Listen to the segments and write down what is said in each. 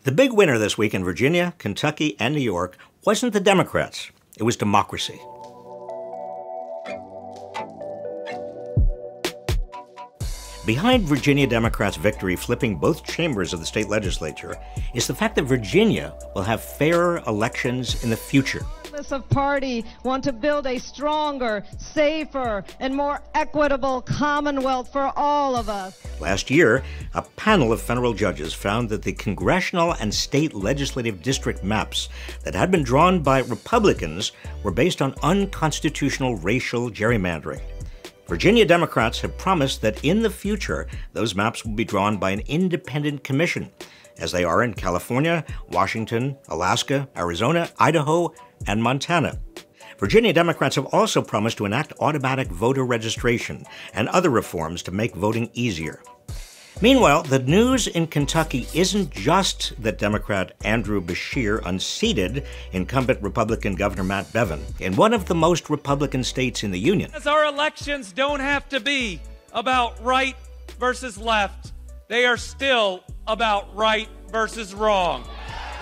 The big winner this week in Virginia, Kentucky, and New York wasn't the Democrats. It was democracy. Behind Virginia Democrats' victory flipping both chambers of the state legislature is the fact that Virginia will have fairer elections in the future. Of party want to build a stronger, safer, and more equitable Commonwealth for all of us. Last year, a panel of federal judges found that the congressional and state legislative district maps that had been drawn by Republicans were based on unconstitutional racial gerrymandering. Virginia Democrats have promised that in the future, those maps will be drawn by an independent commission, as they are in California, Washington, Alaska, Arizona, Idaho, and Montana. Virginia Democrats have also promised to enact automatic voter registration and other reforms to make voting easier. Meanwhile, the news in Kentucky isn't just that Democrat Andrew Beshear unseated incumbent Republican Governor Matt Bevin in one of the most Republican states in the Union. As our elections don't have to be about right versus left, they are still about right versus wrong.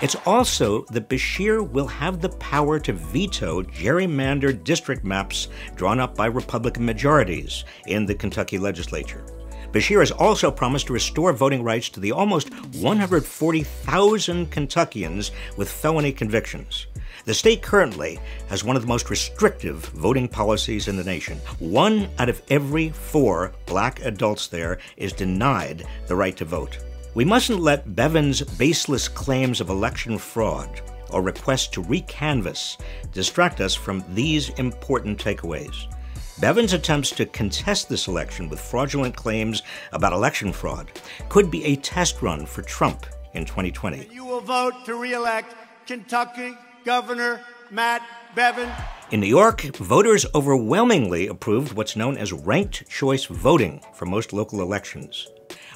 It's also that Beshear will have the power to veto gerrymandered district maps drawn up by Republican majorities in the Kentucky legislature. Beshear has also promised to restore voting rights to the almost 140,000 Kentuckians with felony convictions. The state currently has one of the most restrictive voting policies in the nation. 1 out of every 4 black adults there is denied the right to vote. We mustn't let Bevin's baseless claims of election fraud or requests to recanvass distract us from these important takeaways. Bevin's attempts to contest this election with fraudulent claims about election fraud could be a test run for Trump in 2020. You will vote to re-elect Kentucky Governor Matt Bevin. In New York, voters overwhelmingly approved what's known as ranked choice voting for most local elections.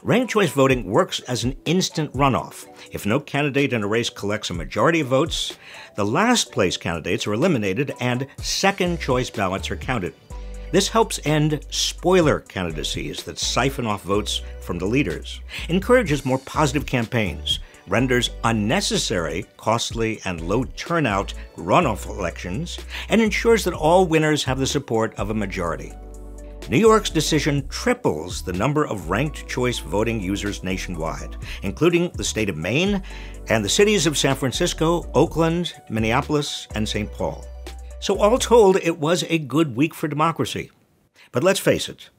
Ranked choice voting works as an instant runoff. If no candidate in a race collects a majority of votes, the last place candidates are eliminated and second choice ballots are counted. This helps end spoiler candidacies that siphon off votes from the leaders, encourages more positive campaigns, renders unnecessary, costly, and low-turnout runoff elections, and ensures that all winners have the support of a majority. New York's decision triples the number of ranked choice voting users nationwide, including the state of Maine and the cities of San Francisco, Oakland, Minneapolis, and St. Paul. So all told, it was a good week for democracy. But let's face it,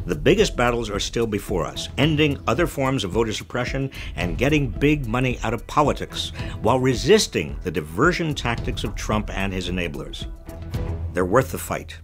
the biggest battles are still before us, ending other forms of voter suppression and getting big money out of politics while resisting the diversion tactics of Trump and his enablers. They're worth the fight.